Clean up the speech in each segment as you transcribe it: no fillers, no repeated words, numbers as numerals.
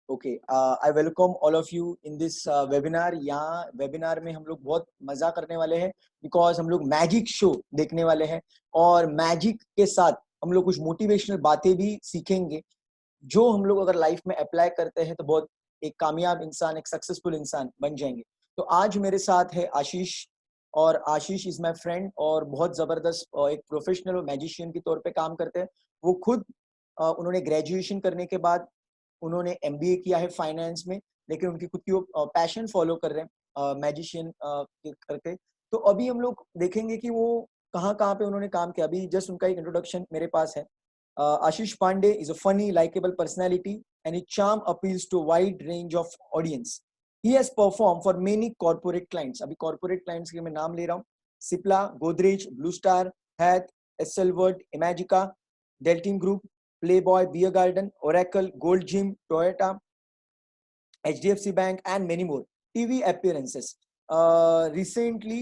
Okay, I welcome all of you in this webinar. यहाँ webinar में हम लोग बहुत मजा करने वाले हैं बिकॉज हम लोग मैजिक शो देखने वाले हैं और मैजिक के साथ हम लोग कुछ मोटिवेशनल बातें भी सीखेंगे जो हम लोग अगर लाइफ में अप्लाई करते हैं तो बहुत एक कामयाब इंसान, एक सक्सेसफुल इंसान बन जाएंगे। तो आज मेरे साथ है आशीष, और आशीष इज माय फ्रेंड और बहुत जबरदस्त एक प्रोफेशनल मैजिशियन के तौर पे काम करते हैं। वो खुद उन्होंने ग्रेजुएशन करने के बाद उन्होंने एमबीए किया है फाइनेंस में, लेकिन उनकी खुद की वो पैशन फॉलो कर रहे हैं मैजिशियन करके। तो अभी हम लोग देखेंगे कि वो कहाँ कहाँ पे उन्होंने काम किया। अभी जस्ट उनका एक इंट्रोडक्शन मेरे पास है। Ashish Pandey is a funny, likable personality, and his charm appeals to a wide range of audience. He has performed for many corporate clients. अभी corporate clients के मैं नाम ले रहा हूँ: Cipla, Godrej, Blue Star, Hath, Esselwood, Imagica, Deltin Group, Playboy, Beer Garden, Oracle, Gold Gym, Toyota, HDFC Bank, and many more. TV appearances. Recently,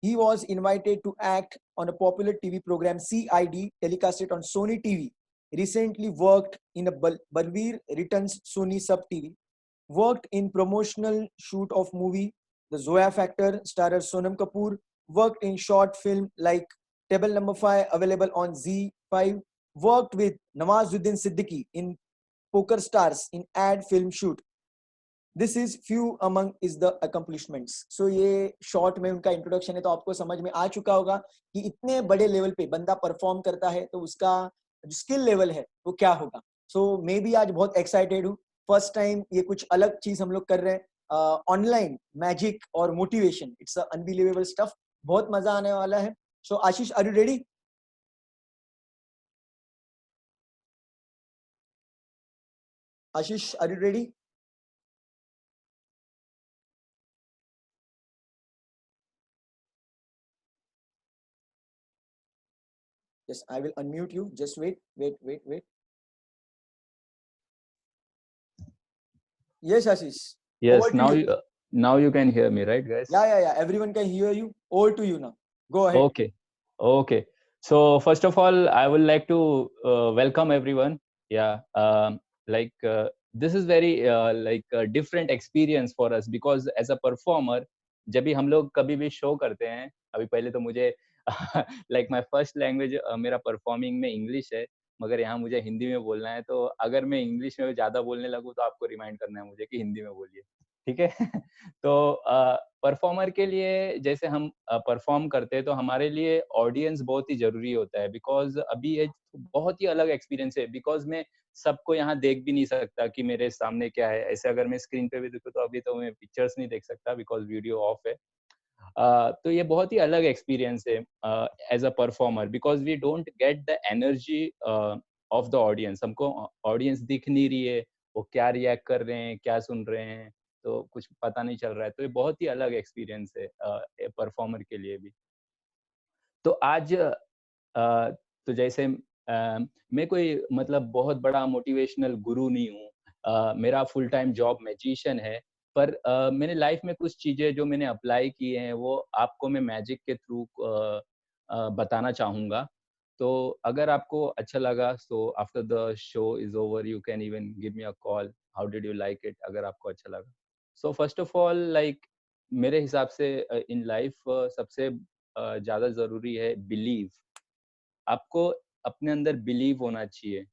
he was invited to act on a popular TV program CID telecasted on Sony TV. Recently worked in a Balveer Returns Sony Sub TV. Worked in promotional shoot of movie The Zoya Factor, starrer Sonam Kapoor. Worked in short film like Table Number 5, available on Z5. Worked with Nawazuddin Siddiqui in Poker Stars in ad film shoot. This is few among is the accomplishments. So ये short में उनका introduction है। तो आपको समझ में आ चुका होगा कि इतने बड़े लेवल पे बंदा परफॉर्म करता है तो उसका जो स्किल लेवल है वो क्या होगा। सो मैं भी आज बहुत एक्साइटेड हूँ। फर्स्ट टाइम ये कुछ अलग चीज हम लोग कर रहे हैं, ऑनलाइन मैजिक और मोटिवेशन। इट्स अनबिलीवेबल स्टफ, बहुत मजा आने वाला है। So Ashish, are you ready? Ashish, are you ready? Yes, I will unmute you. Just wait. Yes, Ashish. Over Yes, to you. now you can hear me, right, guys? Yeah. Everyone can hear you. Over to you now. Go ahead. Okay. So first of all, I would like to welcome everyone. Yeah, this is very different experience for us because as a performer, जब भी हम लोग कभी भी show करते हैं, अभी पहले तो मुझे लाइक माय फर्स्ट लैंग्वेज मेरा परफॉर्मिंग में इंग्लिश है, मगर यहाँ मुझे हिंदी में बोलना है। तो अगर मैं इंग्लिश में ज्यादा बोलने लगूँ तो आपको रिमाइंड करना है मुझे कि हिंदी में बोलिए, ठीक है? तो परफॉर्मर के लिए जैसे हम परफॉर्म करते हैं तो हमारे लिए ऑडियंस बहुत ही जरूरी होता है, बिकॉज अभी ये बहुत ही अलग एक्सपीरियंस है। बिकॉज मैं सबको यहाँ देख भी नहीं सकता कि मेरे सामने क्या है। ऐसे अगर मैं स्क्रीन पे भी देखूँ तो अभी तो मैं पिक्चर्स नहीं देख सकता बिकॉज वीडियो ऑफ है। तो ये बहुत ही अलग एक्सपीरियंस है as a performer, because we don't get the energy of the audience. हमको ऑडियंस दिख नहीं रही है, वो क्या रिएक्ट कर रहे हैं, क्या सुन रहे हैं, तो कुछ पता नहीं चल रहा है। तो ये बहुत ही अलग एक्सपीरियंस है परफॉर्मर के लिए भी। तो आज तो जैसे मैं कोई मतलब बहुत बड़ा मोटिवेशनल गुरु नहीं हूँ। मेरा फुल टाइम जॉब मैजिशियन है। पर मैंने लाइफ में कुछ चीजें जो मैंने अप्लाई की हैं वो आपको मैं मैजिक के थ्रू बताना चाहूंगा। तो अगर आपको अच्छा लगा तो after the show is over you can even give me a call, how did you like it, अगर आपको अच्छा लगा। So first of all like मेरे हिसाब से इन लाइफ सबसे ज्यादा जरूरी है बिलीव। आपको अपने अंदर बिलीव होना चाहिए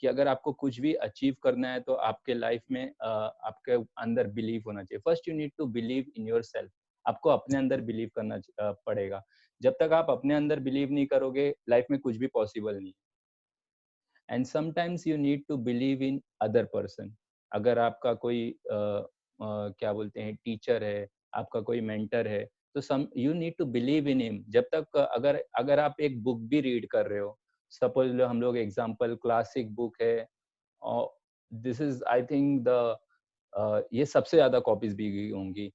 कि अगर आपको कुछ भी अचीव करना है तो आपके लाइफ में आपके अंदर बिलीव होना चाहिए। First you need to believe in yourself. आपको अपने अंदर बिलीव करना पड़ेगा। जब तक आप अपने अंदर बिलीव नहीं करोगे लाइफ में कुछ भी पॉसिबल नहीं। And sometimes you need to believe in other person. अगर आपका कोई क्या बोलते हैं टीचर है, आपका कोई मेंटर है, तो some you need to believe in him. जब तक अगर अगर आप एक बुक भी रीड कर रहे हो, सपोज हम लोग एग्जांपल क्लासिक बुक है, और this is I think the ये सबसे ज्यादा कॉपीज बिकी होंगी।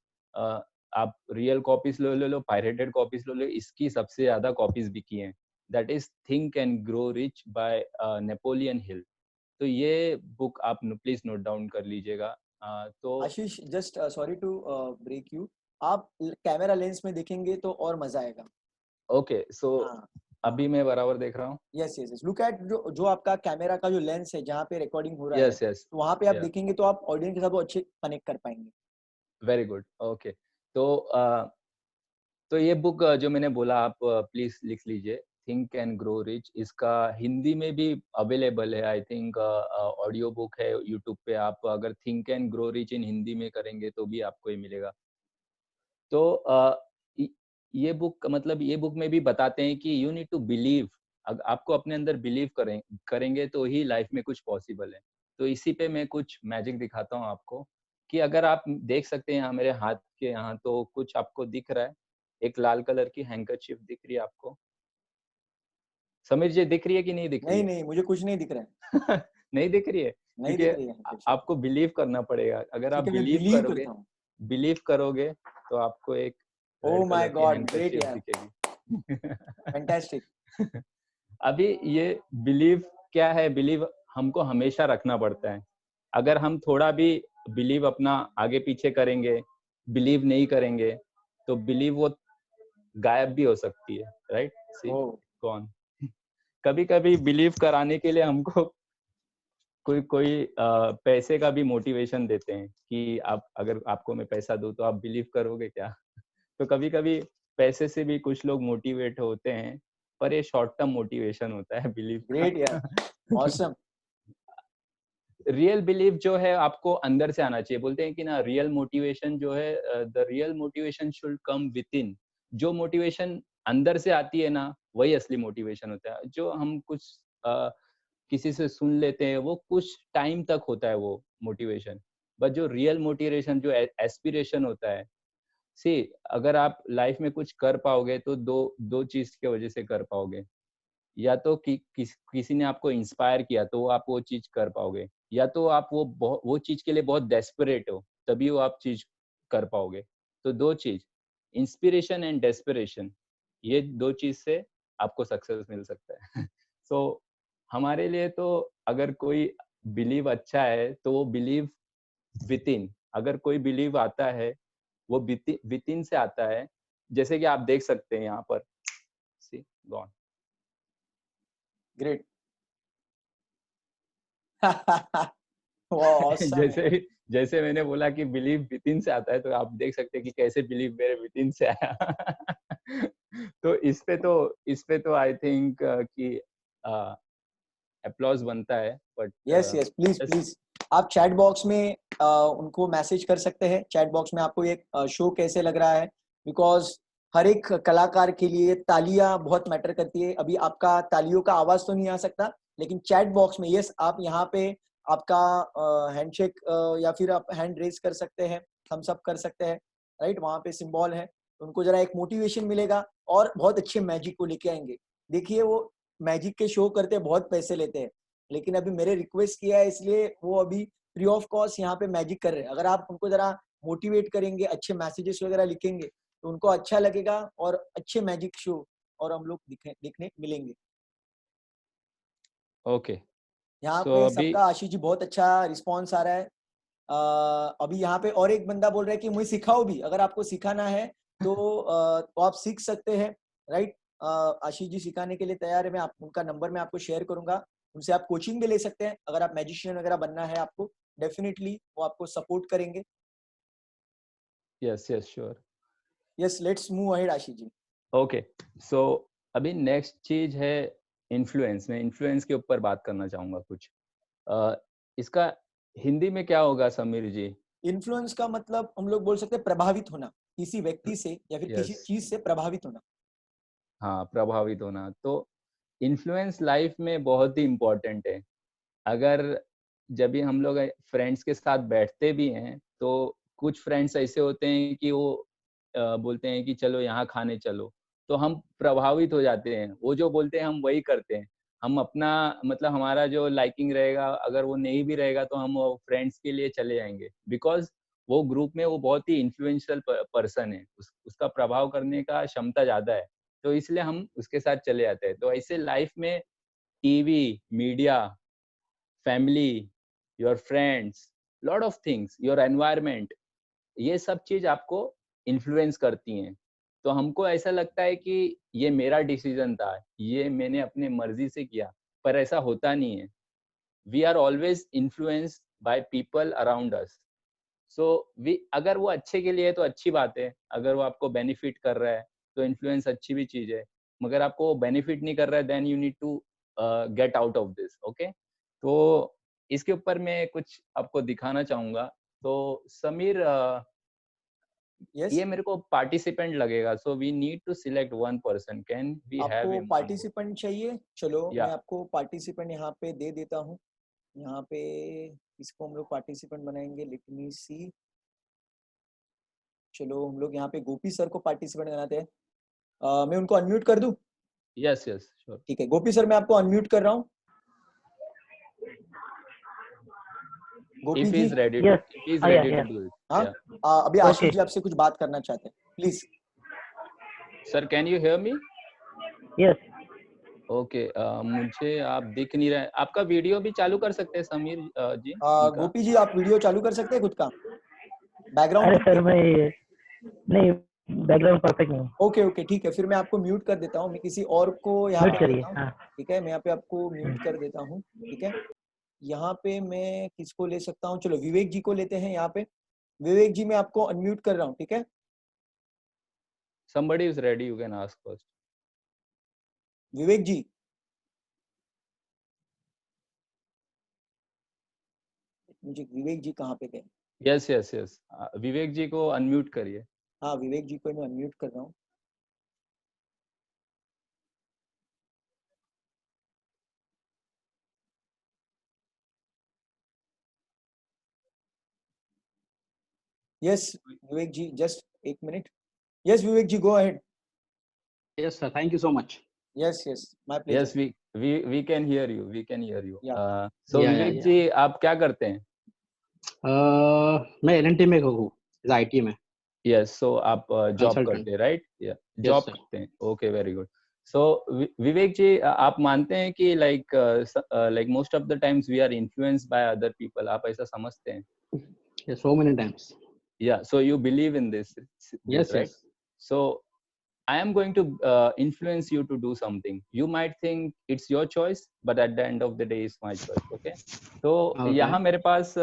आप रियल कॉपीज ले लो, पायरेटेड कॉपीज ले लो, इसकी सबसे ज्यादा कॉपीज बिकी हैं। That is think and grow rich by Napoleon Hill. तो ये बुक आप प्लीज नोट डाउन कर लीजिएगा। तो Ashish, just sorry to break you. आप कैमरा लेंस में देखेंगे तो और मजा आएगा। ओके, सो हाँ, अभी मैं बराबर देख रहा हूँ। Yes yes yes, look at जो जो आपका कैमरा का जो लेंस है जहाँ पे रिकॉर्डिंग हो रहा है, यस यस, तो वहाँ पे आप या देखेंगे तो आप ऑडियंस के साथ वो अच्छे कनेक्ट कर पाएंगे। Very good, okay. तो तो ये बुक जो मैंने बोला, आप प्लीज लिख लीजिए, थिंक एंड ग्रो रिच। इसका हिंदी में भी अवेलेबल है, आई थिंक ऑडियो बुक है यूट्यूब पे। आप अगर think and grow rich in Hindi में करेंगे तो भी आपको ये मिलेगा। तो इ- ये बुक, मतलब ये बुक में भी बताते हैं कि यू नीड टू बिलीव। आपको अपने अंदर बिलीव करेंगे तो ही लाइफ में कुछ पॉसिबल है। तो इसी पे मैं कुछ मैजिक दिखाता हूँ आपको, कि अगर आप देख सकते हैं यहाँ मेरे हाथ के यहाँ, तो कुछ आपको दिख रहा है। एक लाल कलर की हैंकरचीफ दिख रही है आपको? समीर जी, दिख रही है कि नहीं दिख रही नहीं है? नहीं, मुझे कुछ नहीं दिख रहा है। नहीं दिख रही है, नहीं क्योंकि दिख रही है handkerchief। आपको बिलीव करना पड़ेगा। अगर आप ठीक है, मैं बिलीव बिलीव करोगे, करता हूँ। बिलीव करोगे तो आपको एक ओ रेड माय कलर की गॉड, ग्रेट हैंकरचीफ यार, दिखेगी। फैंटास्टिक। अभी ये बिलीव क्या है? बिलीव हमको हमेशा रखना पड़ता है। अगर हम थोड़ा भी बिलीव अपना आगे पीछे करेंगे, बिलीव नहीं करेंगे, तो बिलीव वो गायब भी हो सकती है, राइट? सी ओ कौन कभी कभी बिलीव कराने के लिए हमको कोई कोई पैसे का भी मोटिवेशन देते हैं, कि आप, अगर आपको मैं पैसा दूं तो आप बिलीव करोगे क्या? तो कभी कभी पैसे से भी कुछ लोग मोटिवेट होते हैं, पर ये शॉर्ट टर्म मोटिवेशन होता है बिलीव ग्रेट यार, का। ऑसम। रियल बिलीव जो है आपको अंदर से आना चाहिए। बोलते हैं कि ना, रियल मोटिवेशन जो है, the real motivation should come with in. जो मोटिवेशन अंदर से आती है ना, वही असली मोटिवेशन होता है। जो हम कुछ किसी से सुन लेते हैं, वो कुछ टाइम तक होता है वो मोटिवेशन। बट जो रियल मोटिवेशन, जो एस्पिरेशन होता है, सी, अगर आप लाइफ में कुछ कर पाओगे तो दो दो चीज की वजह से कर पाओगे। या तो किसी ने आपको इंस्पायर किया तो आप वो चीज कर पाओगे, या तो आप वो चीज के लिए बहुत डेस्परेट हो, तभी वो आप चीज कर पाओगे। तो दो चीज, इंस्पिरेशन एंड डेस्परेशन, ये दो चीज से आपको सक्सेस मिल सकता है। सो हमारे लिए तो, अगर कोई बिलीव अच्छा है तो वो बिलीव विद इन। अगर कोई बिलीव आता है, वो विद इन से आता है। जैसे कि आप देख सकते हैं यहाँ पर, सी गॉन। ग्रेट। ऑसम जैसे यार। जैसे मैंने बोला कि बिलीव विदिन से आता है, तो आप देख सकते हैं कि कैसे बिलीव मेरे विदिन से आया। तो इस पे तो आई थिंक कि अप्लॉज बनता है, बट यस यस, प्लीज बस। प्लीज, आप चैट बॉक्स में उनको मैसेज कर सकते हैं। चैट बॉक्स में आपको एक शो कैसे लग रहा है, बिकॉज हर एक कलाकार के लिए तालियां बहुत मैटर करती है। अभी आपका तालियों का आवाज तो नहीं आ सकता, लेकिन चैट बॉक्स में यस, आप यहाँ पे आपका हैंडशेक या फिर आप हैंड रेज कर सकते हैं, थम्स अप कर सकते हैं, राइट? वहाँ पे सिंबल है, तो उनको जरा एक मोटिवेशन मिलेगा और बहुत अच्छे मैजिक को लेके आएंगे। देखिए, वो मैजिक के शो करते हैं, बहुत पैसे लेते हैं, लेकिन अभी मेरे रिक्वेस्ट किया है इसलिए वो अभी फ्री ऑफ कॉस्ट यहाँ पे मैजिक कर रहे हैं। अगर आप उनको जरा मोटिवेट करेंगे, अच्छे मैसेजेस वगैरह लिखेंगे, तो उनको अच्छा लगेगा और अच्छे मैजिक शो और हम लोग देखने मिलेंगे। ओके, यहाँ सो पे अभी सबका आशीष जी बहुत अच्छा रिस्पॉन्स आ रहा है। अभी यहाँ पे और एक बंदा बोल रहा है कि मुझे सिखाओ भी, अगर आपको सिखाना है तो आप सीख सकते हैं, राइट? आशीष जी सिखाने के लिए तैयार है। मैं उनका नंबर मैं आपको शेयर करूंगा, उनसे आप कोचिंग भी ले सकते हैं। अगर आप मैजिशियन वगैरह बनना है आपको, डेफिनेटली वो आपको सपोर्ट करेंगे। Yes yes sure. Yes, let's move ahead Ashish ji. Okay, so अभी नेक्स्ट चीज है इन्फ्लुएंस। मैं इन्फ्लुएंस के ऊपर बात करना चाहूंगा कुछ। इसका हिंदी में क्या होगा समीर जी? इन्फ्लुएंस का मतलब हम लोग बोल सकते हैं प्रभावित होना, किसी व्यक्ति से या फिर किसी यस, चीज से प्रभावित होना। हाँ, प्रभावित होना। तो इन्फ्लुएंस लाइफ में बहुत ही इम्पोर्टेंट है। अगर जब भी हम लोग फ्रेंड्स के साथ बैठते भी हैं, तो कुछ फ्रेंड्स ऐसे होते हैं कि वो बोलते हैं कि चलो यहाँ खाने चलो, तो हम प्रभावित हो जाते हैं। वो जो बोलते हैं हम वही करते हैं। हम अपना, मतलब हमारा जो लाइकिंग रहेगा, अगर वो नहीं भी रहेगा तो हम फ्रेंड्स के लिए चले जाएंगे, बिकॉज वो ग्रुप में वो बहुत ही इन्फ्लुएंशियल पर्सन है। उसका प्रभाव करने का क्षमता ज्यादा है, तो इसलिए हम उसके साथ चले जाते हैं। तो ऐसे लाइफ में TV, media, family, your friends, lot of things, your environment, ये सब चीज आपको इन्फ्लुएंस करती हैं। तो हमको ऐसा लगता है कि ये मेरा डिसीजन था, ये मैंने अपने मर्जी से किया, पर ऐसा होता नहीं है. We are always influenced by people around us. So we, अगर वो अच्छे के लिए है तो अच्छी बात है, अगर वो आपको बेनिफिट कर रहा है तो इन्फ्लुएंस अच्छी भी चीज है, मगर आपको बेनिफिट नहीं कर रहा है, then you need to get out of this. Okay, तो इसके ऊपर मैं कुछ आपको दिखाना चाहूंगा. तो समीर, यस, ये मेरे को पार्टिसिपेंट लगेगा, so we need to select one person. Can we have आपको हिम ऑन बोर्ड? पार्टिसिपेंट चाहिए? चलो या मैं आपको पार्टिसिपेंट यहाँ पे दे देता हूँ. यहाँ पे इसको हम लोग पार्टिसिपेंट बनाएंगे. लेट मी सी. चलो हम लोग यहाँ पे गोपी सर को पार्टिसिपेंट बनाते हैं. मैं उनको अनम्यूट कर दूं? Yes yes sure. ठीक है, गोपी सर मैं आपको अनम्यूट कर रहा हूँ. Gopi if ji. Is ready, Yes. If is Yeah, ready yeah. To do it. हाँ, या अभी आशीष Okay. जी आपसे कुछ बात करना चाहते हैं, please. Sir, can you hear me? Yes. Okay, मुझे आप दिख नहीं रहे. आपका वीडियो भी चालू कर सकते हैं समीर जी उनका? गोपी जी आप वीडियो चालू कर सकते हैं खुद का अरे बैकग्राउंड? सर मैं नहीं, बैकग्राउंड परफेक्ट नहीं. ओके ओके ठीक है, फिर मैं आपको म्यूट कर देता हूँ. मैं किसी और को यहाँ म्यूट पे करिए. देता हूँ. हाँ. ठीक है, मैं यहाँ पे आपको म्यूट कर देता हूँ. ठीक है, यहाँ पे मैं किसको ले सकता हूँ? चलो विवेक जी को लेते हैं यहाँ पे. विवेक जी मैं आपको अनम्यूट कर रहा हूँ. ठीक है, Somebody is ready, you can ask first. विवेक जी. मुझे विवेक जी कहाँ पे गए? Yes yes yes. विवेक जी को अनम्यूट करिए. हाँ, विवेक जी को मैं अनम्यूट कर रहा हूँ. यस विवेक जी, जस्ट एक minute. Yes Vivek ji, go ahead. Yes, sir. Thank you so much. Yes yes, my pleasure. Yes, we can hear you. We can hear you. Yeah. So Yeah, Vivek yeah. जी, आप क्या करते हैं? मैं LNT में हूँ, IT में. Yes, so आप job Consultant. करते हैं, right? Yeah, Yes, job sir. करते हैं. Okay, very good. So विवेक जी, आप मानते हैं कि like most of the times we are influenced by other people? आप ऐसा समझते हैं? Yes, so many times. Yeah, so you believe in this, Yes, right? yes. So I am going to influence you to do something. You might think it's your choice, but at the end of the day, it's my choice. Okay? तो Okay. यहाँ मेरे पास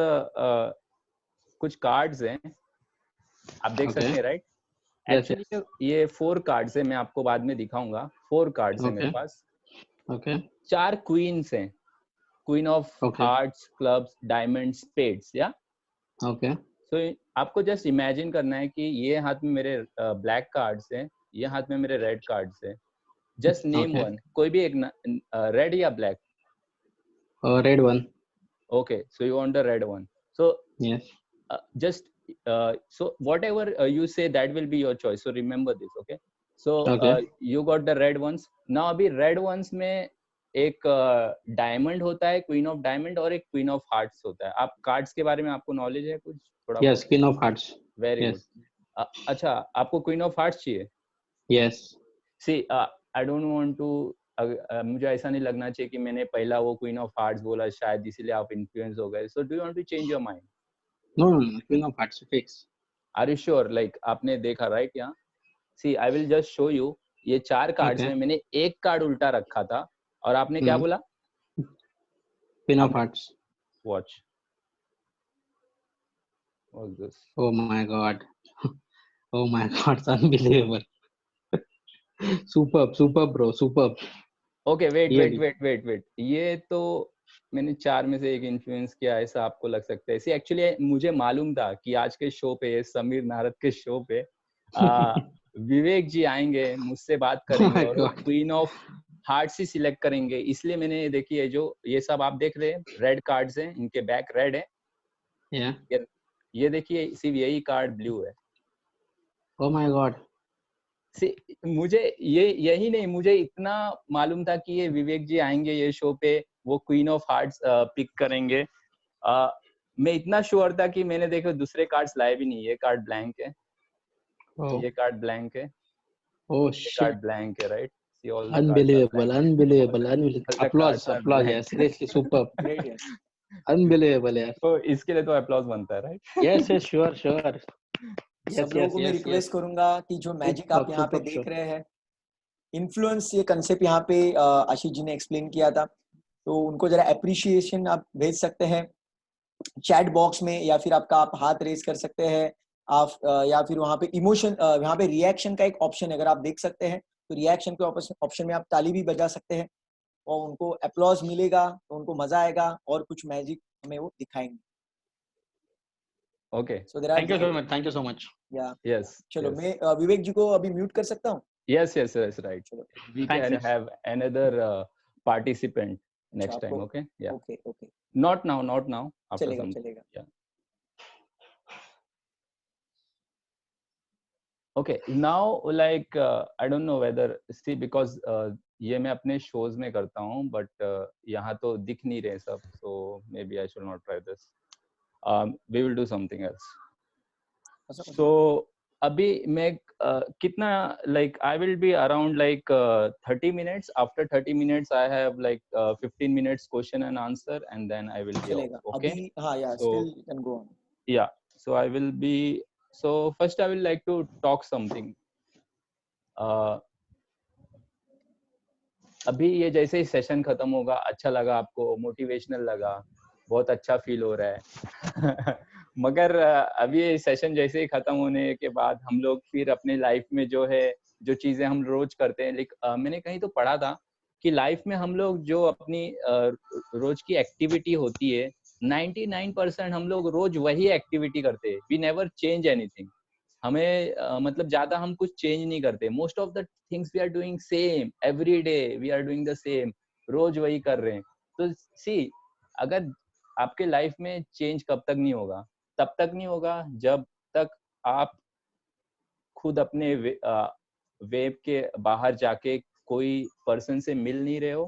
कुछ cards हैं, आप देख Okay. सकते हैं, right? Yes, actually ये 4 कार्ड्स हैं, मैं आपको बाद में दिखाऊंगा. 4 कार्ड्स हैं मेरे Okay. पास. Okay. 4 क्वींस हैं, queen of Okay. Hearts, clubs, diamond, spades. या Okay. तो आपको जस्ट इमेजिन करना है कि ये हाथ में मेरे ब्लैक कार्ड्स हैं, ये हाथ में मेरे रेड कार्ड्स हैं. Just name Okay. वन, कोई भी एक, रेड या black. Red one. Okay, so you want the red one. So Yes. just so whatever you say, that will be your choice, so remember this. Okay, so Okay. you got the red ones. now अभी red ones में एक diamond होता है, queen of diamond, और एक queen of hearts होता है. आप कार्ड्स के बारे में आपको नॉलेज है कुछ थोड़ा? Yes, Queen of Hearts. Very Yes. Good. अच्छा, आपको क्वीन ऑफ हार्ट्स चाहिए? Yes. See I don't want to, मुझे ऐसा नहीं लगना चाहिए कि मैंने पहला वो क्वीन ऑफ हार्ट्स बोला, शायद इसीलिए आप इन्फ्लुएंस हो गए. So do you want to change your mind? No, no, no. Queen of Hearts fix. Are you sure? Like आपने देखा, राइट? यहाँ see, I will just show you. ये 4 कार्ड्स Okay. में मैंने एक कार्ड उल्टा रखा था, और आपने क्या बोला? Queen of Hearts. Watch. What's this? Oh my God. Oh my God. It's unbelievable. Superb, superb, bro. Superb. Okay, wait ये वेट भी. Wait wait wait. ये तो मैंने 4 में से एक इन्फ्लुएंस किया, ऐसा आपको लग सकता है. सी एक्चुअली मुझे मालूम था कि आज के शो पे, समीर नारद के शो पे, विवेक जी आएंगे, मुझसे बात करेंगे, my और वो God. Queen of hearts he select करेंगे. इसलिए मैंने देखिए, जो ये सब आप देख रहे हैं, रेड कार्ड्स हैं, इनके बैक रेड है. Yeah. ये देखिए, सिर्फ यही कार्ड ब्लू है. Oh my God. मुझे यही नहीं, मुझे इतना मालूम था कि ये विवेक जी आएंगे ये शो पे, वो क्वीन ऑफ हार्ट्स पिक करेंगे. मैं इतना श्योर था कि मैंने देखो दूसरे कार्ड्स लाए भी नहीं. ये कार्ड ब्लैंक है, Oh. ये कार्ड ब्लैंक है, Oh ये shit. कार्ड ब्लैंक है, right? Unbelievable, unbelievable, unbelievable. All the Applause, cards are applause, blank. yeah. Seriously, superb. Great. Yes. Unbelievable, yeah. तो इसके लिए तो अप्लॉज बनता है, right? Yes, yes, sure, sure. सब लोगों को मैं रिक्वेस्ट करूंगा कि जो मैजिक आप यहाँ पे देख रहे हैं, इन्फ्लुएंस ये कंसेप्ट यहाँ पे आशीष जी ने एक्सप्लेन किया था, तो उनको जरा अप्रिशिएशन आप भेज सकते हैं चैट बॉक्स में, या फिर आपका आप हाथ रेज कर सकते हैं आप, या फिर वहाँ पे इमोशन, वहाँ पे रिएक्शन का एक ऑप्शन है, अगर आप देख सकते हैं तो रिएक्शन के ऑप्शन में आप ताली भी बजा सकते हैं और उनको अप्लॉज मिलेगा तो उनको मजा आएगा और कुछ मैजिक हमें वो दिखाएंगे. Okay, so there are, thank you so much. या यस, चलो मैं विवेक जी को अभी म्यूट कर सकता हूँ. yes, right. चलो We Thanks, can yes. have another participant next अच्छा, time. आपको Okay, yeah. Okay Not now, after चलेगा some. चलेगा. Yeah. Okay, now like I don't know whether see because ये मैं अपने shows में करता हूँ, but यहाँ तो दिख नहीं रहे सब, so maybe I should not try this. We will do something else. So अभी मैं कितना like I will be around like 30 minutes. After 30 minutes I have like 15 minutes question and answer, and then I will be चलेगा out. Okay. अभी, हाँ या So still you can go on. yeah, so I will be, so first I will like to talk something. अभी ये जैसे ही session खत्म होगा, अच्छा लगा आपको, मोटिवेशनल लगा, बहुत अच्छा फील हो रहा है मगर अभी ये सेशन जैसे ही खत्म होने के बाद हम लोग फिर अपने लाइफ में जो है, जो चीजें हम रोज करते हैं, मैंने कहीं तो पढ़ा था कि लाइफ में हम लोग जो अपनी रोज की एक्टिविटी होती है, 99% हम लोग रोज वही एक्टिविटी करते हैं. We never change anything. हमें मतलब ज्यादा हम कुछ चेंज नहीं करते. Most of the things we are doing same every day, we are doing the same, रोज वही कर रहे हैं. तो सी, अगर आपके लाइफ में चेंज कब तक नहीं होगा, तब तक नहीं होगा जब तक आप खुद अपने वेब के बाहर जाके कोई पर्सन से मिल नहीं रहे हो,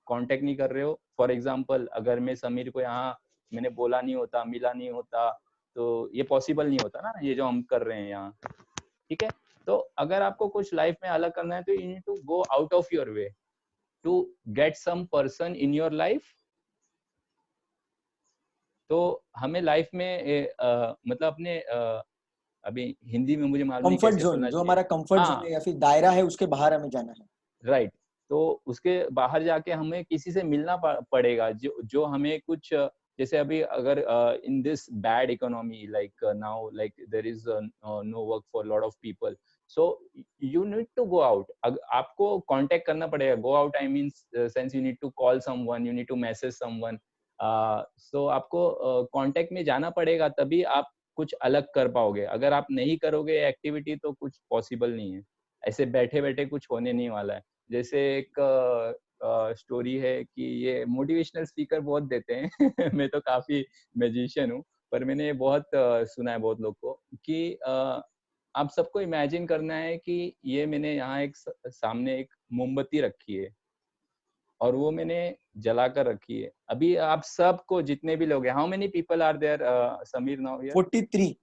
कांटेक्ट नहीं कर रहे हो. फॉर एग्जांपल, अगर मैं समीर को यहाँ मैंने बोला नहीं होता, मिला नहीं होता, तो ये पॉसिबल नहीं होता ना, ये जो हम कर रहे हैं यहाँ. ठीक है, तो अगर आपको कुछ लाइफ में अलग करना है तो you need to go out of your way to get some person in your life. तो हमें लाइफ में मतलब अपने अभी हिंदी में मुझे मालूम नहीं कंफर्ट कैसे जोन, बोलना जो चाहिए. हमारा कंफर्ट जोन है या फिर दायरा है, उसके बाहर हमें जाना है. राइट. तो उसके बाहर जाके हमें किसी से मिलना पड़ेगा जो हमें कुछ, जैसे अभी अगर in this bad economy like now, like there is no work for lot of people, so you need to go out. आपको कांटेक्ट करना पड़ेगा. Go out I mean sense you need to call someone, you need to message someone. So आपको contact में जाना पड़ेगा, तभी आप कुछ अलग कर पाओगे. अगर आप नहीं करोगे एक्टिविटी तो कुछ पॉसिबल नहीं है. ऐसे बैठे बैठे कुछ होने नहीं वाला है. जैसे एक स्टोरी है कि ये मोटिवेशनल स्पीकर बहुत देते हैं मैं तो काफी मैजिशियन हूँ, पर मैंने बहुत सुना है बहुत लोग को कि आप सबको इमेजिन करना है कि ये मैंने यहाँ एक सामने एक मोमबत्ती रखी है और वो मैंने जला कर रखी है. अभी आप सबको, जितने भी लोग हैं, how many people are there Sameer now here? 43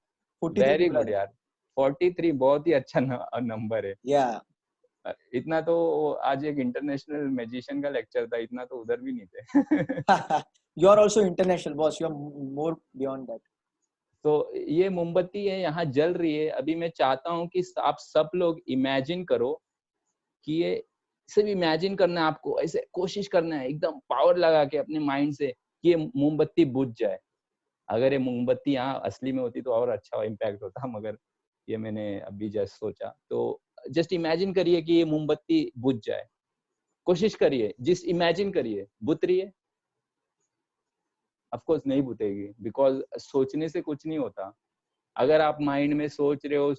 very good यार, 43 बहुत ही अच्छा नंबर है. या इतना तो आज एक इंटरनेशनल मैजिशियन का लेक्चर था, इतना तो उधर भी नहीं थे. You are also international boss, you are more beyond that. तो ये मोमबत्ती है, यहाँ जल रही है. अभी मैं चाहता हूँ कि आप सब लोग इमेजिन करो कि ये सिर्फ इमेजिन करना है आपको, ऐसे कोशिश करना है एकदम पावर लगा के अपने माइंड से कि ये मोमबत्ती बुझ जाए. अगर ये मोमबत्ती यहाँ असली में होती तो और अच्छा इम्पैक्ट होता, मगर ये मैंने अभी जस्ट सोचा. तो जस्ट इमेजिन करिए कि ये मोमबत्ती बुझ जाए. कोशिश करिए, जिस इमेजिन करिए. बुझ रही है? ऑफ कोर्स नहीं बुझेगी, बिकॉज सोचने से कुछ नहीं होता. अगर आप माइंड में सोच रहे हो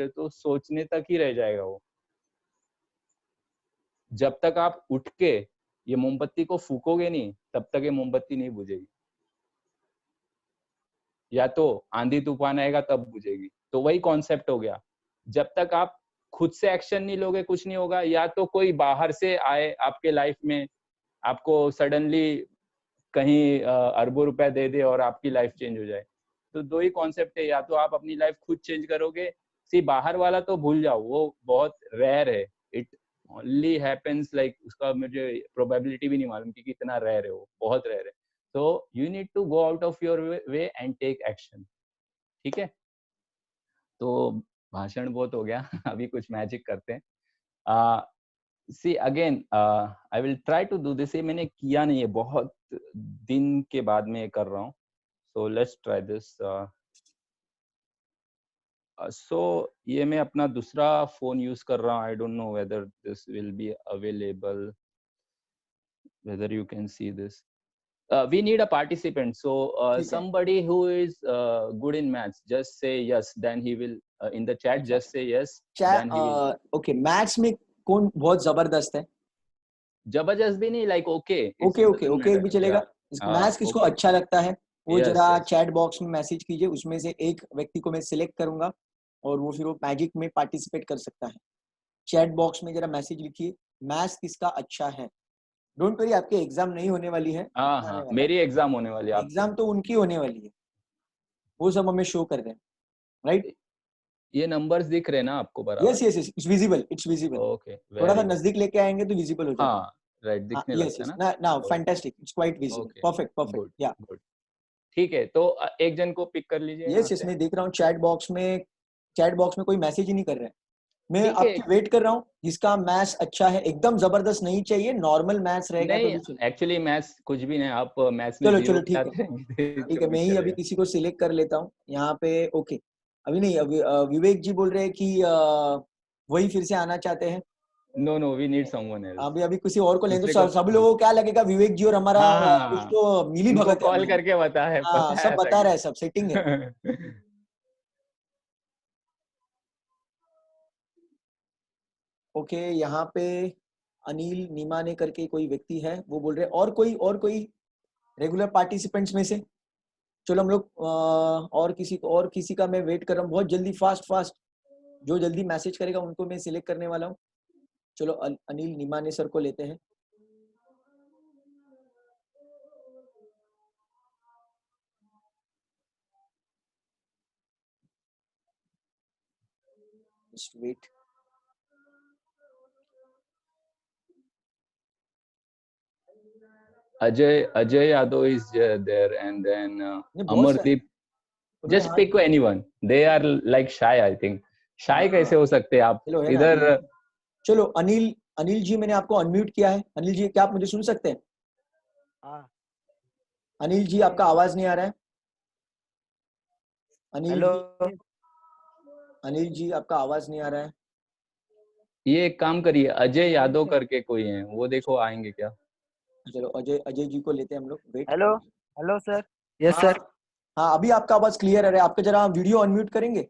तो सोचने तक ही रह जाएगा वो. जब तक आप उठ के ये मोमबत्ती को फूकोगे नहीं, तब तक ये मोमबत्ती नहीं बुझेगी. या तो आंधी तूफान आएगा तब बुझेगी. तो वही कॉन्सेप्ट हो गया. जब तक आप खुद से एक्शन नहीं लोगे, कुछ नहीं होगा. या तो कोई बाहर से आए आपके लाइफ में, आपको सडनली कहीं अरबों रुपए दे दे और आपकी लाइफ चेंज हो जाए. तो दो ही कॉन्सेप्ट है. या तो आप अपनी लाइफ खुद चेंज करोगे. सी, बाहर वाला तो भूल जाओ, वो बहुत रेयर है. इट ओनली हैपेंस लाइक, उसका मुझे प्रोबेबिलिटी भी नहीं मालूम कि कितना रेयर है, वो बहुत रेयर है. तो you need to go out of your way and take action. ठीक है. तो भाषण बहुत हो गया अभी कुछ मैजिक करते हैं। See again I will try to do this. ये मैंने किया नहीं है, बहुत दिन के बाद में कर रहा हूँ। So let's try this. So ये मैं अपना दूसरा फोन यूज कर रहा हूँ। I don't know whether this will be available, whether you can see this. We need a participant, so ठीक है। somebody who is good in maths, just say yes, then he will in the chat अच्छा। just say yes, then he will. Okay, maths में कौन बहुत जबरदस्त है? जबरदस्त भी नहीं, like okay, okay okay okay, एक भी चलेगा। मैथ्स किसको okay, अच्छा लगता है वो yes, जरा yes, चैट बॉक्स में मैसेज कीजिए, उसमें से एक व्यक्ति को मैं सिलेक्ट करूंगा और वो फिर वो मैजिक में पार्टिसिपेट कर सकता है। चैट बॉक्स में जरा मैसेज लिखिए, मैथ्स किसका अच्छा है। डोंट वरी, आपकी एग्जाम नहीं होने वाली है, हाँ आने हाँ, वाला है। मेरी एग्जाम होने वाली है आपसे। एग्जाम तो उनकी होने वाली है, वो सब हमें शो कर दें, राइट? ये नंबर्स दिख रहे हैं ना आपको बराबर? Yes yes yes, it's visible, it's visible. Okay, थोड़ा सा वेरी गुड। नजदीक लेके आएंगे तो विजिबल हो जाएगा। हाँ, राइट, दिखने यस लगता है यस, ना। Now fantastic, it's quite visible, okay, perfect perfect, good या गुड। ठीक है, तो एक जन को पिक कर लीजिए यहाँ यस यस, से। मैं देख रहा हूँ चैट बॉक्स में, चैट बॉक्स में कोई मैसेज ही नहीं कर रहा है। मैं ठीक है। आपकी वेट कर रहा हूँ, जिसका मैथ्स अच्छा है, एकदम जबरदस्त नहीं चाहिए, नॉर्मल मैथ्स रहेगा तो नहीं, भी चलेगा। एक्चुअली मैथ्स कुछ भी नहीं, आप मैथ्स में चलो जीरो चलो, पे ठीक है आते हैं ठीक है, तो भी मैं ही अभी चलेगा। किसी को सिलेक्ट कर लेता हूँ यहाँ पे। ओके, अभी नहीं, अभी विवेक जी बोल रहे हैं कि वही फिर से आना चाहते हैं। No no, we need someone else. अभी अभी किसी और को लें तो दूसरे को, सब लोगों को क्या लगेगा, विवेक जी और हमारा हाँ हाँ कुछ हाँ, तो मिली उनको भगत है कॉल हमारी। करके हाँ, सब बताया था बता रहा है, कि सब सेटिंग है। ओके, यहाँ पे अनिल नीमाने करके कोई व्यक्ति है, वो बोल रहे हैं और कोई रेगुलर पार्टिसिपेंट्स में से। चलो हम लोग और किसी का मैं वेट कर रहा हूँ, बहुत जल्दी, फास्ट फास्ट, जो जल्दी मैसेज करेगा उनको मैं सिलेक्ट करने वाला हूँ। चलो अनिल नीमाने सर को लेते हैं। Just wait. Ajay Yadav is there and then बहुत सारे अमरदीप। उन्होंने जस्ट हाथ pick anyone, they are like shy, I think. Shy हाँ, कैसे हो सकते हैं आप चलो है ना इधर? अभी। चलो अनिल, अनिल जी मैंने आपको अनम्यूट किया है। अनिल जी, क्या आप मुझे सुन सकते हैं? हाँ, अनिल जी, आपका आवाज नहीं आ रहा है। अनिल हेलो। जी, अनिल जी आपका आवाज नहीं आ रहा है। ये एक काम करिए, अजय यादव करके कोई है, वो देखो आएंगे क्या। चलो अजय अजय जी को लेते हैं हम लोग, wait. Hello, hello sir. Yes हाँ सर। हाँ, अभी आपका आवाज क्लियर है। आपका जरा वीडियो अनम्यूट करेंगे?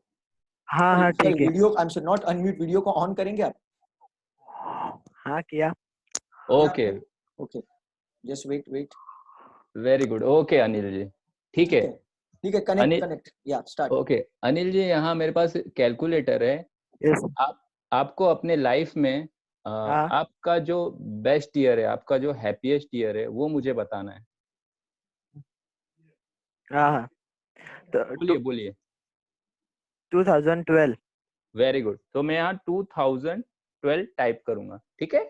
हाँ हाँ, सॉरी, ठीक है। Video, I am sorry, not unmute, video को ऑन करेंगे आप? हाँ, किया। Okay, okay, just wait wait. Very good. Okay Anil ji, ठीक है। ठीक है ठीक है, कनेक्ट अनिल, कनेक्ट, या स्टार्ट। ओके अनिल जी, यहाँ मेरे पास कैलकुलेटर है। यस। आपको अपने लाइफ में हाँ आपका जो बेस्ट ईयर है, आपका जो हैप्पीएस्ट ईयर है, वो मुझे बताना है। हाँ हाँ, तो बोलिए बोलिए। 2012। Very good. तो मैं यहाँ 2012 टाइप करूंगा, ठीक है।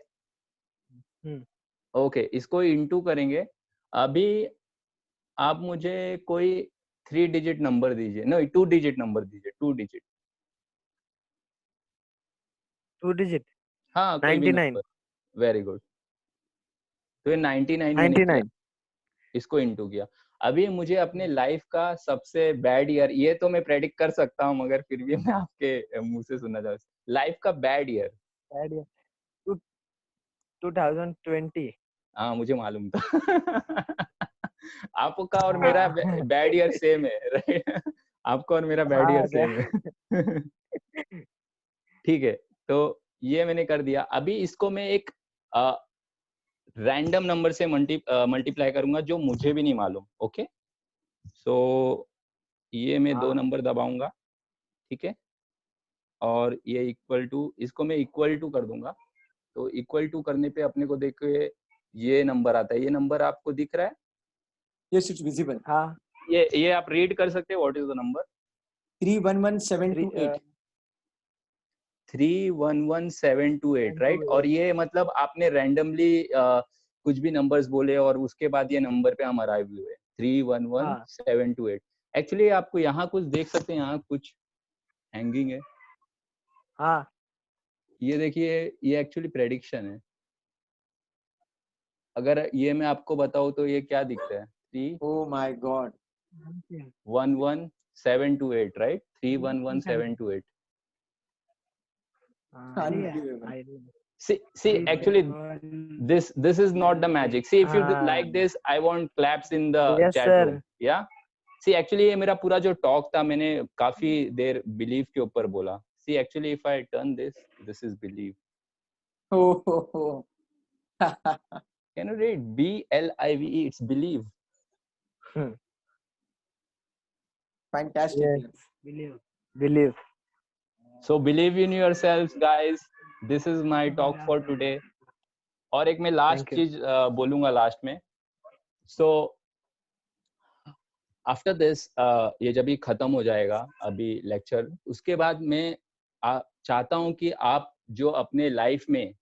ओके, इसको इंटू करेंगे। अभी आप मुझे कोई 3 डिजिट नंबर दीजिए, नहीं 2 डिजिट नंबर दीजिए, 2 डिजिट। 2 डिजिट। हाँ, कोई भी 99। नंबर। Very good. तो ये 99 मैंने किया, 99। इसको इंटू किया। अभी मुझे अपने लाइफ का सबसे बैड ईयर, ये तो मैं प्रेडिक्ट कर सकता हूँ, मगर फिर भी मैं आपके मुंह से सुनना चाहूँ, लाइफ का बैड ईयर। 2020। हाँ, मुझे मालूम था आपका और मेरा हाँ बैड ईयर सेम है, राइट? आपका और मेरा बैड ईयर हाँ क्या। सेम है ठीक है, तो ये मैंने कर दिया। अभी इसको मैं एक रैंडम नंबर से मल्टीप्लाई करूंगा, जो मुझे भी नहीं मालूम। ओके, सो ये मैं 2 हाँ नंबर दबाऊंगा, ठीक है। और ये इक्वल टू, इसको मैं इक्वल टू कर दूंगा। तो इक्वल टू करने पे अपने को देखिए ये नंबर आता है। ये नंबर आपको दिख रहा है? Yes, it's visible. हाँ। ये आप रीड कर सकते हैं, what is the number? 311728। 311728, right. और ये मतलब आपने रैंडमली कुछ भी नंबर्स बोले और उसके बाद ये नंबर पे हम अराइव हुए, हाँ 311728। एक्चुअली आपको यहाँ कुछ देख सकते हैं, यहाँ कुछ हैंगिंग है, हाँ ये देखिए, ये एक्चुअली प्रेडिक्शन है। अगर ये मैं आपको बताऊं तो ये क्या दिखता है, 3 Oh my God. 1 1 7 2 8, right? 3 1 1 7 2 8. Unbelievable. See actually this is not the magic. See, if you like this, I want claps in the Yes, chat sir. room. Yeah, see actually ये मेरा पूरा जो टॉक था, मैंने काफी देर बिलीव के ऊपर बोला. See actually if I turn this is believe. Oh. Can you read BLIVE? It's believe. Fantastic. Yes. Believe. So believe in yourselves, guys. This is my talk for today. और एक मैं last Thank you. चीज बोलूंगा last में. So after this, ये जब भी खत्म हो जाएगा अभी लेक्चर, उसके बाद मैं चाहता हूं कि आप जो अपने लाइफ में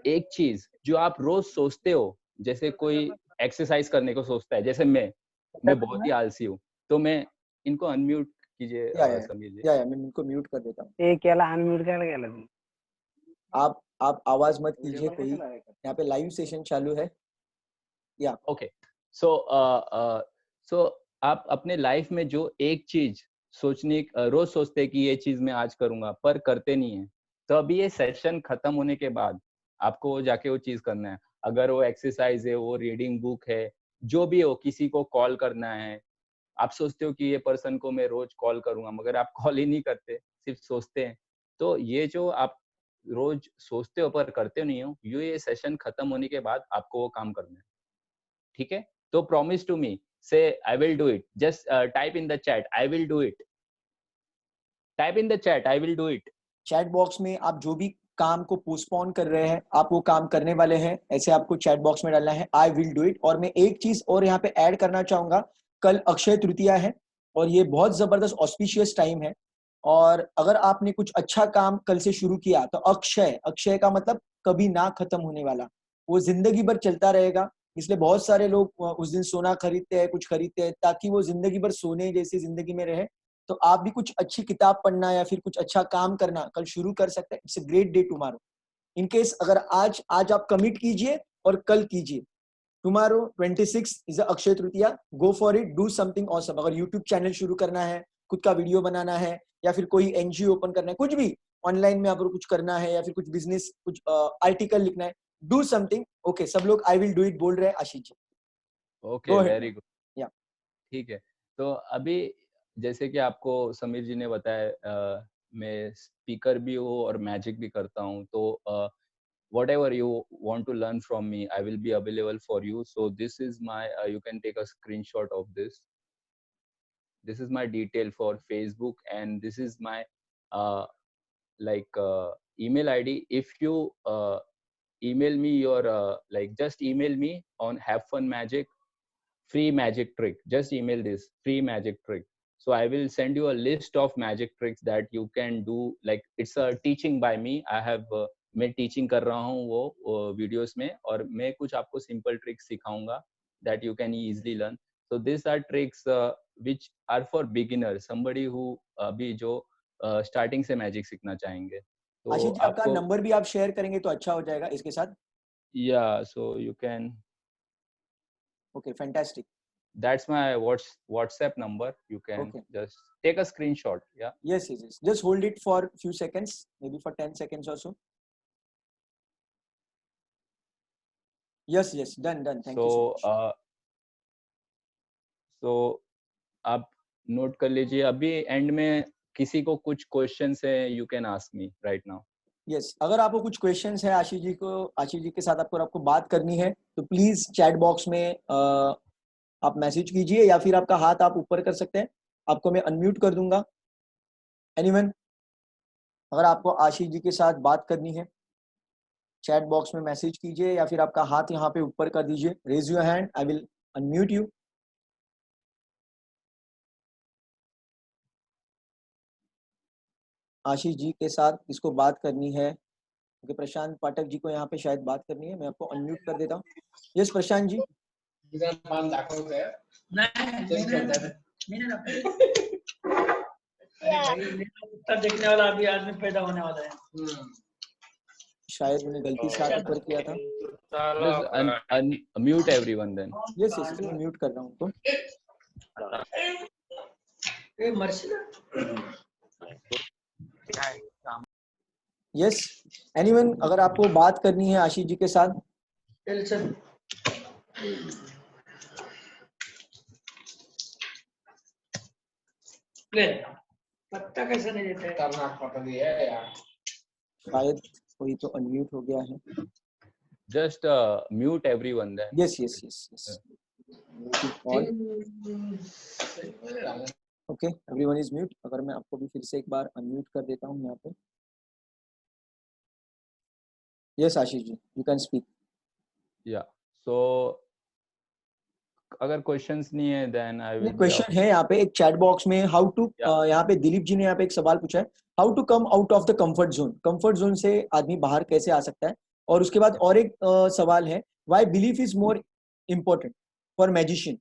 एक चीज जो आप रोज सोचते हो, जैसे कोई एक्सरसाइज करने को सोचता है, जैसे मैं बहुत ही आलसी हूँ, तो मैं इनको अनम्यूट कीजिए समीर जी. या मैं इनको म्यूट कर देता हूँ. ये क्या अनम्यूट कर आप आवाज मत कीजिए कोई, यहाँ पे लाइव सेशन चालू है. या ओके. सो आप अपने लाइफ में जो एक चीज रोज सोचते हैं कि ये चीज मैं आज करूंगा, पर करते नहीं है, तो अभी ये सेशन खत्म होने के बाद आपको जाके वो चीज करना है. अगर वो एक्सरसाइज है, वो रीडिंग बुक है, जो भी हो, किसी को कॉल करना है. आप सोचते हो कि ये पर्सन को मैं रोज कॉल करूंगा, मगर आप कॉल ही नहीं करते, सिर्फ सोचते हैं. तो ये जो आप रोज सोचते हो पर करते नहीं हो, ये सेशन खत्म होने के बाद आपको वो काम करना है. ठीक है? तो promise to me, say I will do it. Just type in the chat, I will do it. Type in the chat, I will do it. Chat box में आप जो भी काम को पोस्टपोन कर रहे हैं, आप वो काम करने वाले हैं, ऐसे आपको चैट बॉक्स में डालना है आई विल डू इट. और मैं एक चीज और यहाँ पे ऐड करना चाहूंगा, कल अक्षय तृतीया है और ये बहुत जबरदस्त ऑस्पिशियस टाइम है. और अगर आपने कुछ अच्छा काम कल से शुरू किया तो अक्षय का मतलब कभी ना खत्म होने वाला, वो जिंदगी भर चलता रहेगा. इसलिए बहुत सारे लोग उस दिन सोना खरीदते हैं, कुछ खरीदते हैं ताकि वो जिंदगी भर सोने जैसी जिंदगी में रहे. तो आप भी कुछ अच्छी किताब पढ़ना या फिर कुछ अच्छा काम करना कल शुरू कर सकते हैं. It's a great day tomorrow. In case अगर आज आप कमिट कीजिए और कल कीजिए. Tomorrow 26 is Akshaya Tritiya. Go for it, do something awesome. अगर यूट्यूब चैनल शुरू करना है, खुद का वीडियो बनाना है, या फिर कोई एनजीओ ओपन करना है, कुछ भी ऑनलाइन में आपको कुछ करना है, या फिर कुछ बिजनेस, कुछ आर्टिकल लिखना है, डू समथिंग. ओके, सब लोग आई विल डू इट बोल रहे हैं. आशीष जी, ओके, वेरी गुड. या ठीक है. तो अभी जैसे कि आपको समीर जी ने बताया, मैं स्पीकर भी हूँ और मैजिक भी करता हूँ. तो whatever you want to learn from me, I will be available for you. So this is my you can take a screenshot of this. This is my detail for Facebook, and this is my email ID. If you email me your just email me on have fun magic free magic trick. Just email this free magic trick. So I will send you a list of magic tricks that you can do. Like it's a teaching by me. I have मैं teaching कर रहा हूँ वो videos में, और मैं कुछ आपको सिंपल ट्रिक्स सिखाऊंगा that you can easily learn. So these are tricks which are for beginners, somebody who अभी जो स्टार्टिंग से मैजिक सीखना चाहेंगे. तो आशीष जी, आपका नंबर भी आप शेयर करेंगे तो अच्छा हो जाएगा इसके साथ. या so you can. Okay, fantastic. That's my WhatsApp number. You can just take a screenshot. Yeah. Yes. Just hold it for a few seconds, maybe for 10 seconds or so. Yes. Done. Thank you so much. So आप note कर लीजिए. अभी and में किसी को कुछ questions है, you can ask me right now. Yes, अगर आपको कुछ क्वेश्चंस है आशीष जी के साथ आपको बात करनी है तो प्लीज चैट बॉक्स में आप मैसेज कीजिए, या फिर आपका हाथ आप ऊपर कर सकते हैं, आपको मैं अनम्यूट कर दूंगा. एनीवन, अगर आपको आशीष जी के साथ बात करनी है, चैट बॉक्स में मैसेज कीजिए या फिर आपका हाथ यहाँ पे ऊपर कर दीजिए. Raise your hand, I will unmute you. Ashish ji के साथ इसको बात करनी है क्योंकि प्रशांत पाठक जी को यहाँ पे शायद बात करनी है. मैं आपको अनम्यूट कर देता हूँ. यस प्रशांत जी. भाई मेरा उत्तर देखने वाला अभी आदमी पैदा होने वाला है। शायद मैंने गलती से हाथ ऊपर किया था। Just mute everyone then. Yes yes मैं म्यूट कर रहा हूँ तो। ए मर्सी यस एनीवन, अगर आपको बात करनी है आशीष जी के साथ। टेंशन ले पत्ता कैसे नहीं देते हैं? शायद कोई तो अनम्यूट हो गया है। Just mute everyone then. Yes yes yes yes all okay, everyone is mute. अगर मैं आपको भी फिर से एक बार अनम्यूट कर देता हूँ यहाँ पे। Yes Ashish ji, you can speak. Yeah. So अगर क्वेश्चंस नहीं है then I will. क्वेश्चन है यहाँ पे एक चैट बॉक्स में। How to, Yeah. यहाँ पे दिलीप जी ने यहाँ पे एक सवाल पूछा है, how to come out of the comfort zone. Comfort zone से आदमी बाहर कैसे आ सकता है। और उसके बाद और एक सवाल है, why belief is more important for magician.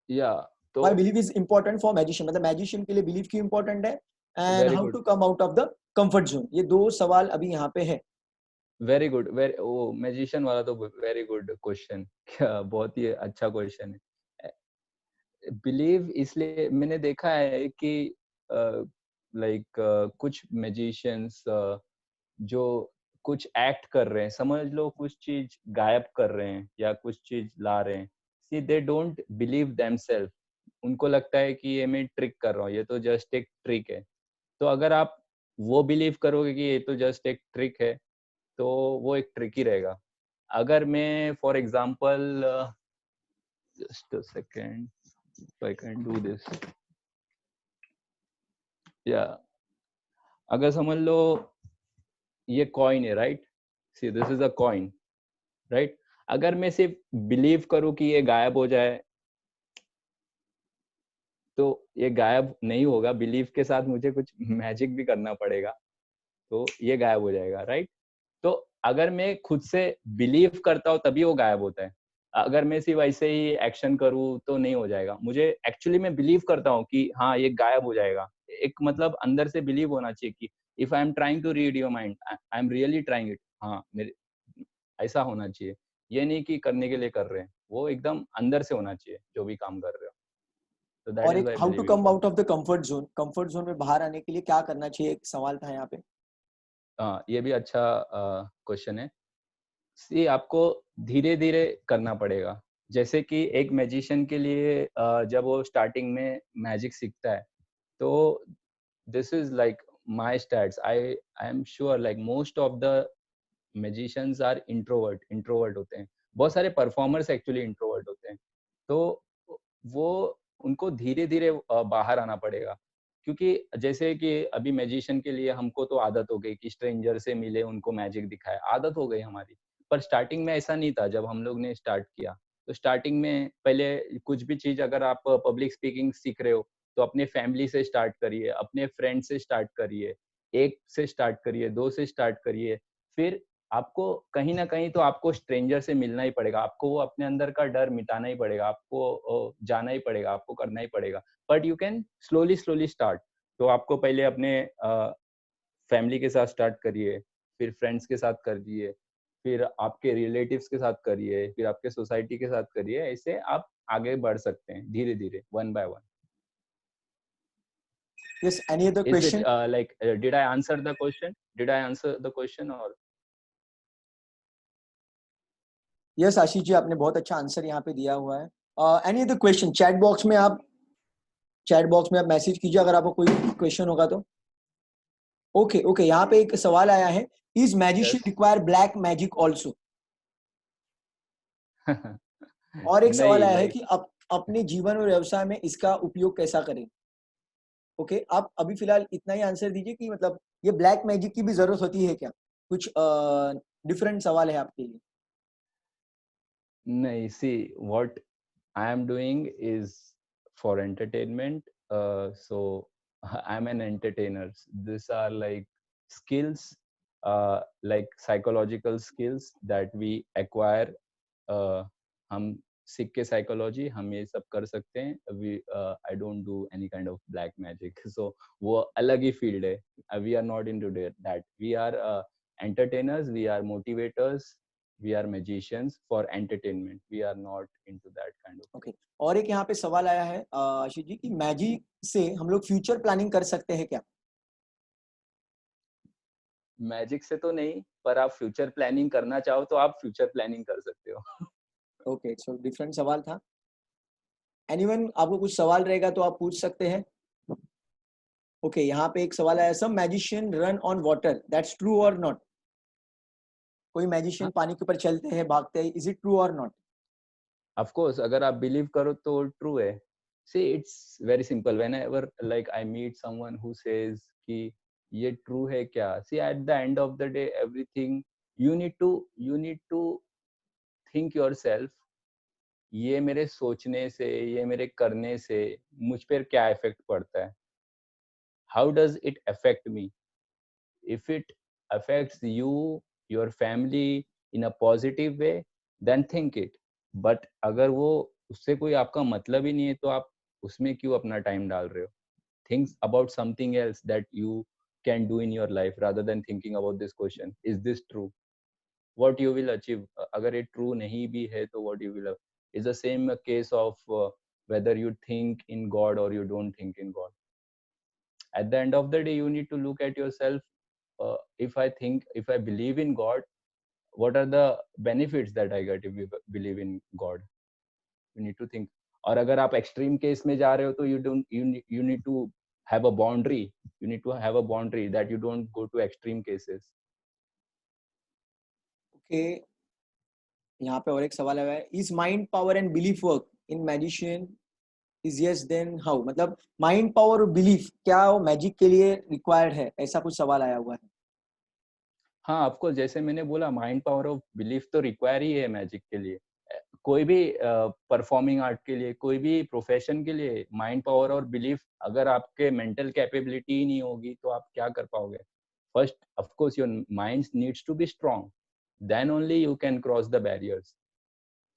Yeah. तो why belief is important for magician, मतलब मैजिशियन के लिए बिलीफ क्यों इम्पोर्टेंट है, and Very how good. To come out of the comfort zone. ये दो सवाल अभी यहाँ पे है। Very good. वेरी वो मैजिशियन वाला तो वेरी गुड क्वेश्चन, क्या बहुत ही अच्छा क्वेश्चन है। बिलीव इसलिए मैंने देखा है कि लाइक कुछ मैजिशियंस जो कुछ एक्ट कर रहे हैं, समझ लो कुछ चीज गायब कर रहे हैं या कुछ चीज ला रहे हैं, सी दे डोंट बिलीव देमसेल्फ। उनको लगता है कि ये मैं ट्रिक कर रहा हूँ, ये तो जस्ट एक ट्रिक है। तो अगर आप वो बिलीव करोगे कि ये तो जस्ट एक ट्रिक है, तो वो एक ट्रिक ही रहेगा। अगर मैं for example just a second, I can do this या अगर समझ लो ये कॉइन है, right, see this is a coin, right. अगर मैं सिर्फ बिलीव करूं कि ये गायब हो जाए, तो ये गायब नहीं होगा। बिलीव के साथ मुझे कुछ मैजिक भी करना पड़ेगा, तो ये गायब हो जाएगा, राइट। तो अगर मैं खुद से बिलीव करता हूँ तभी वो गायब होता है। अगर मैं सिर्फ ऐसे ही एक्शन करूँ तो नहीं हो जाएगा। मुझे एक्चुअली मैं बिलीव करता हूँ कि हाँ ये गायब हो जाएगा। एक मतलब अंदर से बिलीव होना चाहिए कि if I am trying to read your mind, I am really trying it. हाँ मेरे ऐसा होना चाहिए, ये नहीं कि करने के लिए कर रहे हैं, वो एकदम अंदर से होना चाहिए जो भी काम कर रहे हो। तो दैट और इज एक why how to believing. Come out of the comfort zone, comfort zone में बाहर आने के लिए क्या करना चाहिए, एक सवाल था यहाँ पे। हाँ ये भी अच्छा क्वेश्चन है। सी आपको धीरे धीरे करना पड़ेगा। जैसे कि एक मैजिशियन के लिए जब वो स्टार्टिंग में मैजिक सीखता है, तो this is like my stats, I am sure like most of the magicians are introvert होते हैं। बहुत सारे परफॉर्मर्स एक्चुअली इंट्रोवर्ट होते हैं। तो वो उनको धीरे धीरे बाहर आना पड़ेगा। क्योंकि जैसे कि अभी मैजिशियन के लिए हमको तो आदत हो गई कि स्ट्रेंजर से मिले, उनको मैजिक दिखाए, आदत हो गई हमारी। पर स्टार्टिंग में ऐसा नहीं था। जब हम लोग ने स्टार्ट किया तो स्टार्टिंग में पहले कुछ भी चीज, अगर आप पब्लिक स्पीकिंग सीख रहे हो तो अपने फैमिली से स्टार्ट करिए, अपने फ्रेंड से स्टार्ट करिए, एक से स्टार्ट करिए, दो से स्टार्ट करिए। फिर आपको कहीं ना कहीं तो आपको स्ट्रेंजर से मिलना ही पड़ेगा, आपको वो अपने अंदर का डर मिटाना ही पड़ेगा, आपको जाना ही पड़ेगा, आपको करना ही पड़ेगा। But you can slowly slowly start. तो आपको पहले अपने फैमिली के साथ स्टार्ट करिए, फिर फ्रेंड्स के साथ करिए, फिर आपके रिलेटिव्स के साथ करिए, फिर आपके सोसाइटी के साथ करिए। ऐसे आप आगे बढ़ सकते हैं धीरे धीरे, one by one. Yes, any other Is it question? like did I answer the question? Did I answer the question or? Yes Ashish ji, आपने बहुत अच्छा आंसर यहाँ पे दिया हुआ है। Any other question, chat box में आप मैसेज कीजिए अगर आपको कोई क्वेश्चन होगा तो। ओके ओके, यहाँ पे एक सवाल आया है, is magician Yes. Require black magic also. और एक सवाल नहीं, आया है like कि अपने जीवन और व्यवसाय में इसका उपयोग कैसा करें। ओके, आप अभी फिलहाल इतना ही आंसर दीजिए कि मतलब ये ब्लैक मैजिक की भी जरूरत होती है क्या, कुछ डिफरेंट सवाल है आपके लिए। nahi, see what I am doing is for entertainment. So I'm an entertainer. These are like skills, like psychological skills that we acquire. हम सीख के साइकोलॉजी हम ये सब कर सकते हैं। We I don't do any kind of black magic, so वो अलग ही फील्ड है। We are not into that, we are entertainers, we are motivators, we are magicians for entertainment, we are not into that kind of okay और एक यहाँ पे सवाल आया है आशीष जी कि मैजिक से हम लोग फ्यूचर प्लानिंग कर सकते हैं क्या? मैजिक से तो नहीं, पर आप फ्यूचर प्लानिंग करना चाहो तो आप फ्यूचर प्लानिंग कर सकते हो। ओके सो डिफरेंट सवाल था। एनीवन आपको कुछ सवाल रहेगा तो आप पूछ सकते हैं। ओके यहाँ पे एक सवाल आया, some magician run on water, that's true or not? कोई मैजिशियन पानी के ऊपर चलते हैं, भागते हैं, is it true or not? Of course अगर आप बिलीव करो तो ट्रू है। See it's very simple, whenever like I meet someone who says कि ये ट्रू है क्या, see at the end of the day everything you need to think yourself, ये मेरे सोचने से, ये मेरे करने से मुझ पर क्या इफेक्ट पड़ता है, how does it affect me. if it affects you, your family in a positive way, then think it, but अगर वो उससे कोई आपका मतलब ही नहीं है तो आप उसमें क्यों अपना टाइम डाल रहे हो। think about something else that you can do in your life rather than thinking about this question, is this true, what you will achieve। अगर ये true नहीं भी है तो what you will, is the same case of whether you think in God or you don't think in God। at the end of the day you need to look at yourself, if I believe in God, what are the benefits that I get if we believe in God, you need to think। और अगर आप extreme case में जा रहे हो तो you need to have a boundary, you need to have a boundary that you don't go to extreme cases। Okay यहाँ पे और एक सवाल आया है, is mind power and belief work in magician, is yes then how? मतलब mind power और belief क्या मैजिक के लिए रिक्वायर्ड है, ऐसा कुछ सवाल आया हुआ है। हाँ ऑफकोर्स, जैसे मैंने बोला माइंड पावर और बिलीफ तो रिक्वायर ही है मैजिक के लिए। कोई भी परफॉर्मिंग आर्ट के लिए, कोई भी प्रोफेशन के लिए माइंड पावर और बिलीफ, अगर आपके मेंटल कैपेबिलिटी ही नहीं होगी तो आप क्या कर पाओगे। First of course your mind needs to be strong, then only you can cross the barriers.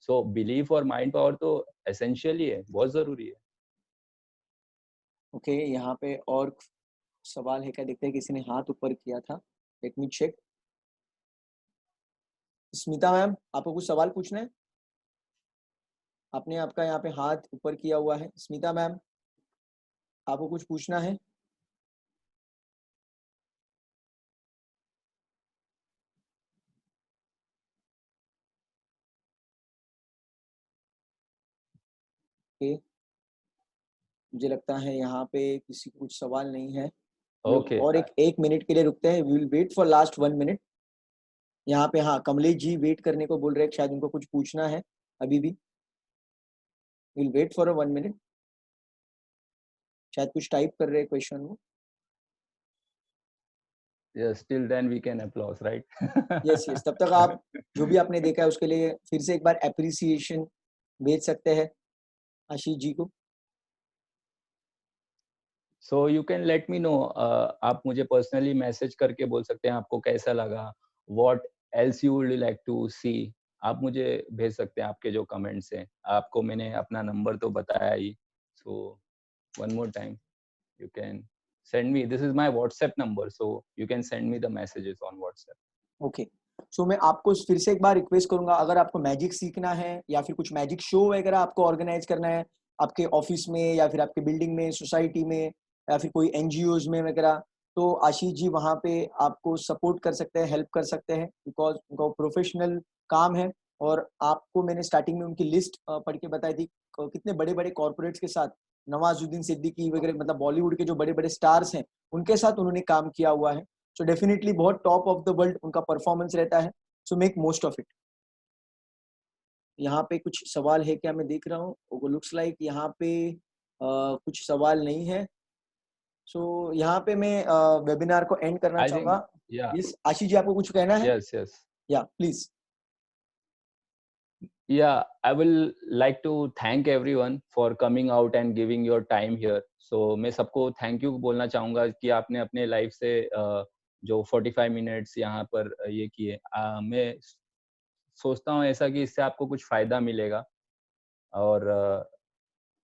So belief और माइंड पावर तो एसेंशियली है, बहुत जरूरी है। ओके यहाँ पे और सवाल है क्या, देखते हैं, किसी ने हाथ ऊपर किया था, let me check. Smita ma'am आपको कुछ सवाल पूछना है? आपने आपका यहाँ पे हाथ ऊपर किया हुआ है। स्मिता मैम आपको कुछ पूछना है? ओके मुझे लगता है यहाँ पे किसी को कुछ सवाल नहीं है। हम लोग ओके और एक मिनट के लिए रुकते हैं, we will wait for last 1 minute. यहाँ पे हाँ कमलेश जी वेट करने को बोल रहे हैं, शायद उनको कुछ पूछना है अभी भी। विल वेट फॉर 1 मिनट, शायद कुछ टाइप कर रहे हैं क्वेश्चन वो। yes till then we can applause right। Yes yes तब तक आप जो भी आपने देखा है उसके लिए फिर से एक बार एप्रिसिएशन भेज सकते हैं आशीष जी को। So you can let me know, आप मुझे पर्सनली मैसेज करके बोल सकते हैं आपको कैसा लगा, what else you would like to see. आप मुझे भेज सकते हैं आपके जो कमेंट्स हैं। आपको मैंने अपना नंबर तो बताया ही, so one more time you can send me, this is my WhatsApp number, so you can send me the messages on WhatsApp। Okay so मैं आपको फिर से एक बार रिक्वेस्ट करूंगा, अगर आपको मैजिक सीखना है या फिर कुछ मैजिक शो वगैरह आपको ऑर्गेनाइज करना है आपके ऑफिस में या फिर आपके बिल्डिंग में, सोसाइटी में या फिर कोई एनजीओज में वगैरह, तो आशीष जी वहाँ पे आपको सपोर्ट कर सकते हैं, हेल्प कर सकते हैं, बिकॉज उनका प्रोफेशनल काम है। और आपको मैंने स्टार्टिंग में उनकी लिस्ट पढ़ के बताई थी, कितने बड़े बड़े कॉर्पोरेट्स के साथ, नवाजुद्दीन सिद्दीकी वगैरह, मतलब बॉलीवुड के जो बड़े बड़े स्टार्स हैं उनके साथ उन्होंने काम किया हुआ है। सो डेफिनेटली बहुत टॉप ऑफ द वर्ल्ड उनका परफॉर्मेंस रहता है, so make most of it. यहाँ पे कुछ सवाल है क्या, मैं देख रहा हूँ, लुक्स लाइक यहाँ पे कुछ सवाल नहीं है। सो यहाँ पे मैं वेबिनार को एंड करना I think चाहूंगा। yeah, यस आशीष जी आपको कुछ कहना है? yes या please. yeah, I will like to thank everyone for coming out and giving your time here। so मैं सबको थैंक यू बोलना चाहूंगा कि आपने अपने लाइफ से जो 45 मिनट्स यहाँ पर ये किए। मैं सोचता हूँ ऐसा कि इससे आपको कुछ फायदा मिलेगा। और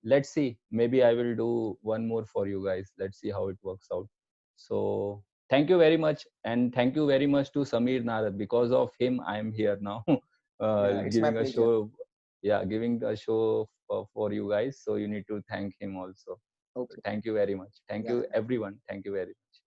let's see, maybe I will do one more for you guys. Let's see how it works out. So thank you very much, and thank you very much to Sameer Narad. Because of him I am here now. It's my Giving a pleasure. show, yeah, giving a show for you guys, so you need to thank him also. Okay. Thank you very much. Thank Yeah. you everyone. Thank you very much.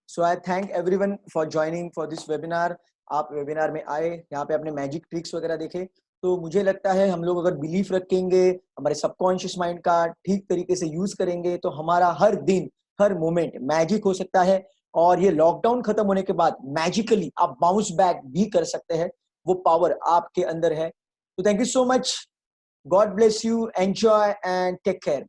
So I thank everyone for joining for this webinar. आप webinar में आए, यहाँ पे आपने magic tricks वगैरह देखे, तो मुझे लगता है हम लोग अगर बिलीफ रखेंगे, हमारे सबकॉन्शियस माइंड का ठीक तरीके से यूज करेंगे, तो हमारा हर दिन, हर मोमेंट मैजिक हो सकता है। और ये लॉकडाउन खत्म होने के बाद मैजिकली आप बाउंस बैक भी कर सकते हैं, वो पावर आपके अंदर है। तो thank you so much, God bless you, enjoy and take care.